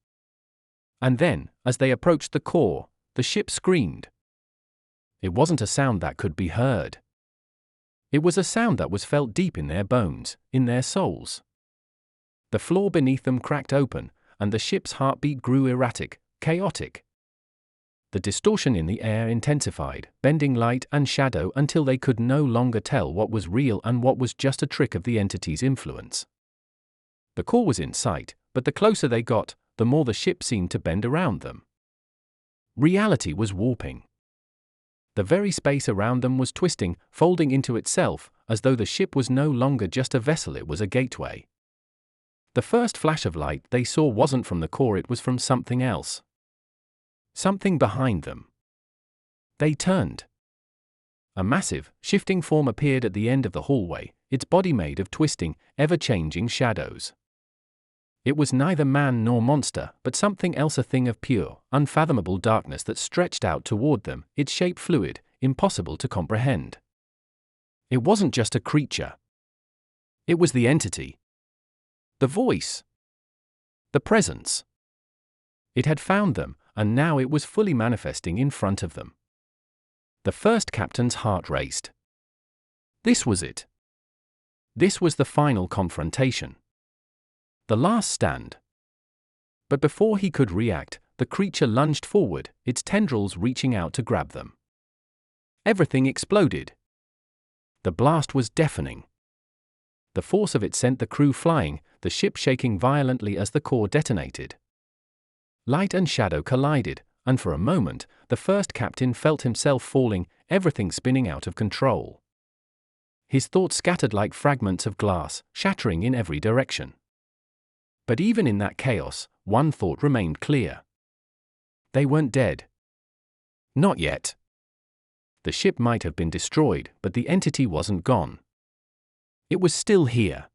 And then, as they approached the core, the ship screamed. It wasn't a sound that could be heard. It was a sound that was felt deep in their bones, in their souls. The floor beneath them cracked open, and the ship's heartbeat grew erratic, chaotic. The distortion in the air intensified, bending light and shadow until they could no longer tell what was real and what was just a trick of the entity's influence. The core was in sight, but the closer they got, the more the ship seemed to bend around them. Reality was warping. The very space around them was twisting, folding into itself, as though the ship was no longer just a vessel, it was a gateway. The first flash of light they saw wasn't from the core, it was from something else. Something behind them. They turned. A massive, shifting form appeared at the end of the hallway, its body made of twisting, ever-changing shadows. It was neither man nor monster, but something else, a thing of pure, unfathomable darkness that stretched out toward them, its shape fluid, impossible to comprehend. It wasn't just a creature. It was the entity. The voice. The presence. It had found them, and now it was fully manifesting in front of them. The first captain's heart raced. This was it. This was the final confrontation. The last stand. But before he could react, the creature lunged forward, its tendrils reaching out to grab them. Everything exploded. The blast was deafening. The force of it sent the crew flying, the ship shaking violently as the core detonated. Light and shadow collided, and for a moment, the first captain felt himself falling, everything spinning out of control. His thoughts scattered like fragments of glass, shattering in every direction. But even in that chaos, one thought remained clear. They weren't dead. Not yet. The ship might have been destroyed, but the entity wasn't gone. It was still here.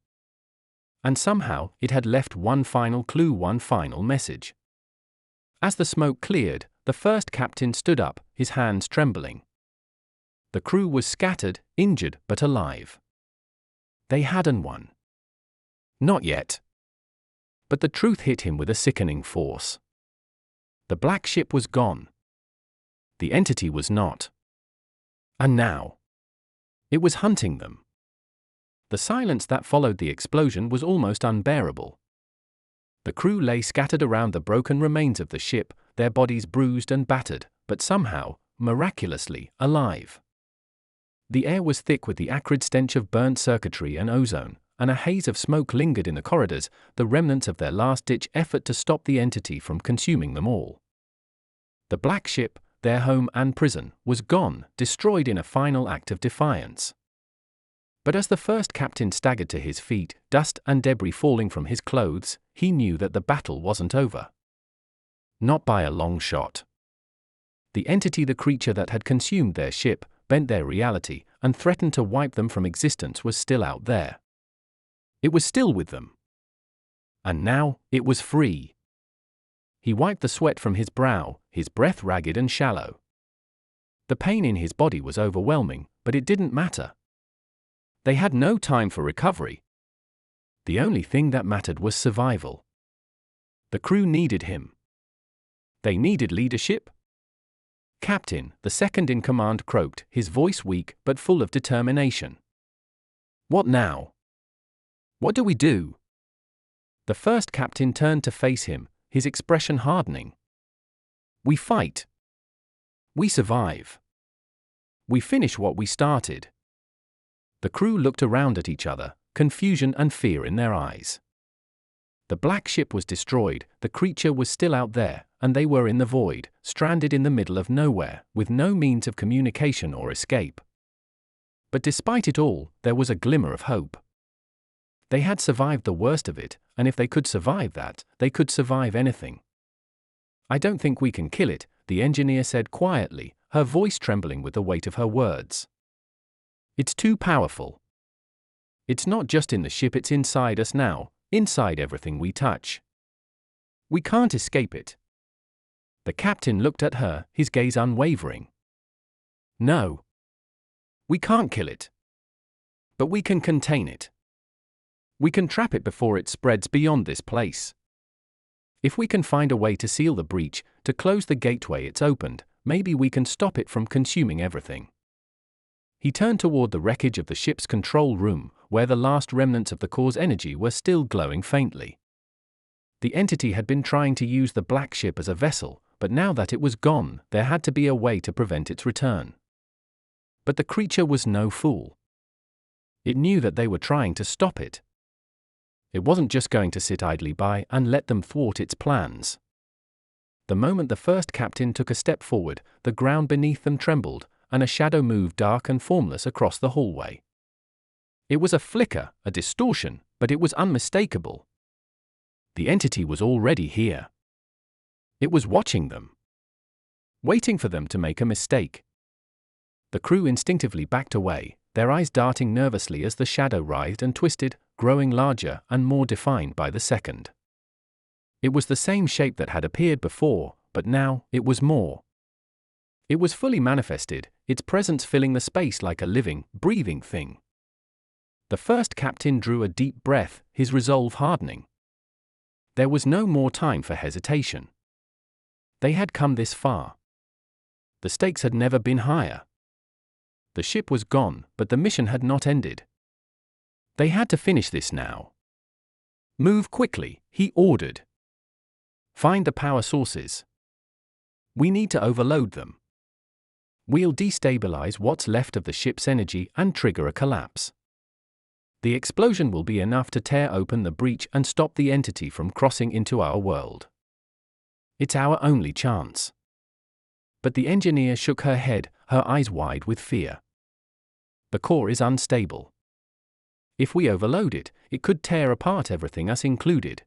And somehow, it had left one final clue, one final message. As the smoke cleared, the first captain stood up, his hands trembling. The crew was scattered, injured, but alive. They hadn't won. Not yet. But the truth hit him with a sickening force. The black ship was gone. The entity was not. And now, it was hunting them. The silence that followed the explosion was almost unbearable. The crew lay scattered around the broken remains of the ship, their bodies bruised and battered, but somehow, miraculously, alive. The air was thick with the acrid stench of burnt circuitry and ozone, and a haze of smoke lingered in the corridors, the remnants of their last-ditch effort to stop the entity from consuming them all. The black ship, their home and prison, was gone, destroyed in a final act of defiance. But as the first captain staggered to his feet, dust and debris falling from his clothes, he knew that the battle wasn't over. Not by a long shot. The entity, the creature that had consumed their ship, bent their reality, and threatened to wipe them from existence, was still out there. It was still with them. And now, it was free. He wiped the sweat from his brow, his breath ragged and shallow. The pain in his body was overwhelming, but it didn't matter. They had no time for recovery. The only thing that mattered was survival. The crew needed him. They needed leadership. Captain, the second in command, croaked, his voice weak but full of determination. What now? What do we do? The first captain turned to face him, his expression hardening. We fight. We survive. We finish what we started. The crew looked around at each other, confusion and fear in their eyes. The black ship was destroyed, the creature was still out there, and they were in the void, stranded in the middle of nowhere, with no means of communication or escape. But despite it all, there was a glimmer of hope. They had survived the worst of it, and if they could survive that, they could survive anything. I don't think we can kill it, the engineer said quietly, her voice trembling with the weight of her words. It's too powerful. It's not just in the ship, it's inside us now, inside everything we touch. We can't escape it. The captain looked at her, his gaze unwavering. No. We can't kill it. But we can contain it. We can trap it before it spreads beyond this place. If we can find a way to seal the breach, to close the gateway it's opened, maybe we can stop it from consuming everything. He turned toward the wreckage of the ship's control room, where the last remnants of the core's energy were still glowing faintly. The entity had been trying to use the black ship as a vessel, but now that it was gone, there had to be a way to prevent its return. But the creature was no fool. It knew that they were trying to stop it. It wasn't just going to sit idly by and let them thwart its plans. The moment the first captain took a step forward, the ground beneath them trembled, and a shadow moved dark and formless across the hallway. It was a flicker, a distortion, but it was unmistakable. The entity was already here. It was watching them. Waiting for them to make a mistake. The crew instinctively backed away, their eyes darting nervously as the shadow writhed and twisted, growing larger and more defined by the second. It was the same shape that had appeared before, but now it was more. It was fully manifested, its presence filling the space like a living, breathing thing. The first captain drew a deep breath, his resolve hardening. There was no more time for hesitation. They had come this far. The stakes had never been higher. The ship was gone, but the mission had not ended. They had to finish this now. Move quickly, he ordered. Find the power sources. We need to overload them. We'll destabilize what's left of the ship's energy and trigger a collapse. The explosion will be enough to tear open the breach and stop the entity from crossing into our world. It's our only chance. But the engineer shook her head, her eyes wide with fear. The core is unstable. If we overload it, it could tear apart everything, us included.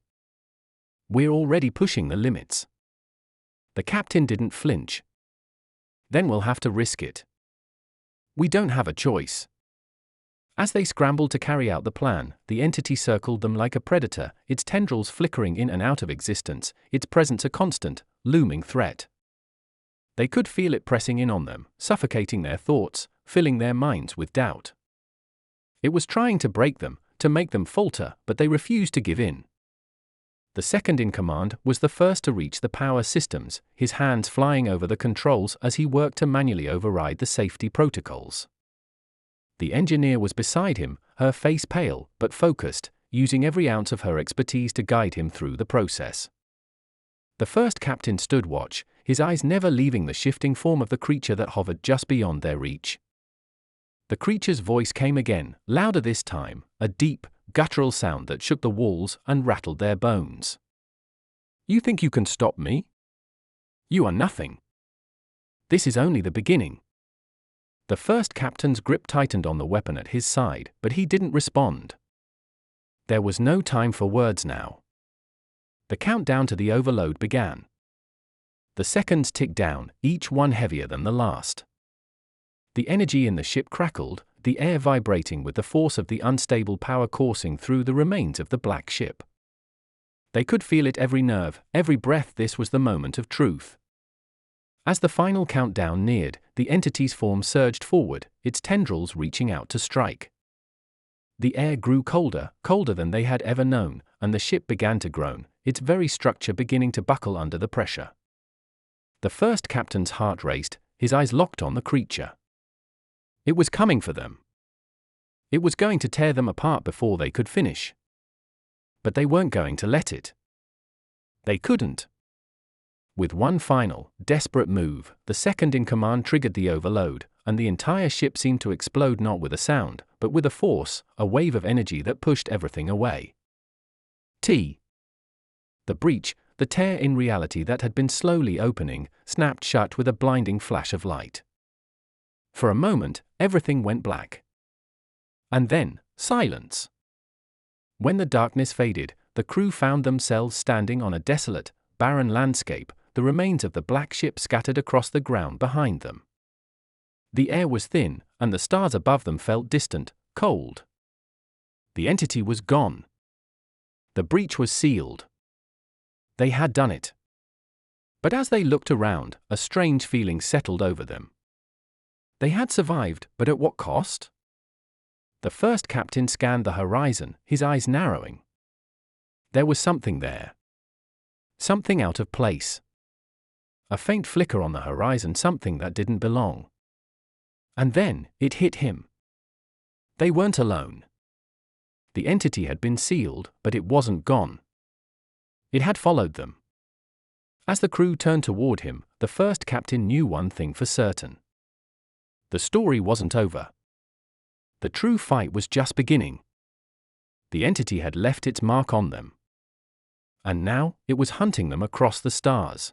We're already pushing the limits. The captain didn't flinch. Then we'll have to risk it. We don't have a choice. As they scrambled to carry out the plan, the entity circled them like a predator, its tendrils flickering in and out of existence, its presence a constant, looming threat. They could feel it pressing in on them, suffocating their thoughts, filling their minds with doubt. It was trying to break them, to make them falter, but they refused to give in. The second in command was the first to reach the power systems, his hands flying over the controls as he worked to manually override the safety protocols. The engineer was beside him, her face pale but focused, using every ounce of her expertise to guide him through the process. The first captain stood watch, his eyes never leaving the shifting form of the creature that hovered just beyond their reach. The creature's voice came again, louder this time, a deep, guttural sound that shook the walls and rattled their bones. "You think you can stop me? You are nothing. This is only the beginning." The first captain's grip tightened on the weapon at his side, but he didn't respond. There was no time for words now. The countdown to the overload began. The seconds ticked down, each one heavier than the last. The energy in the ship crackled, the air vibrating with the force of the unstable power coursing through the remains of the black ship. They could feel it every nerve, every breath. This was the moment of truth. As the final countdown neared, the entity's form surged forward, its tendrils reaching out to strike. The air grew colder, colder than they had ever known, and the ship began to groan, its very structure beginning to buckle under the pressure. The first captain's heart raced, his eyes locked on the creature. It was coming for them. It was going to tear them apart before they could finish. But they weren't going to let it. They couldn't. With one final, desperate move, the second in command triggered the overload, and the entire ship seemed to explode, not with a sound, but with a force, a wave of energy that pushed everything away. The breach, the tear in reality that had been slowly opening, snapped shut with a blinding flash of light. For a moment, everything went black. And then, silence. When the darkness faded, the crew found themselves standing on a desolate, barren landscape, the remains of the black ship scattered across the ground behind them. The air was thin, and the stars above them felt distant, cold. The entity was gone. The breach was sealed. They had done it. But as they looked around, a strange feeling settled over them. They had survived, but at what cost? The first captain scanned the horizon, his eyes narrowing. There was something there. Something out of place. A faint flicker on the horizon, something that didn't belong. And then, it hit him. They weren't alone. The entity had been sealed, but it wasn't gone. It had followed them. As the crew turned toward him, the first captain knew one thing for certain. The story wasn't over. The true fight was just beginning. The entity had left its mark on them. And now, it was hunting them across the stars.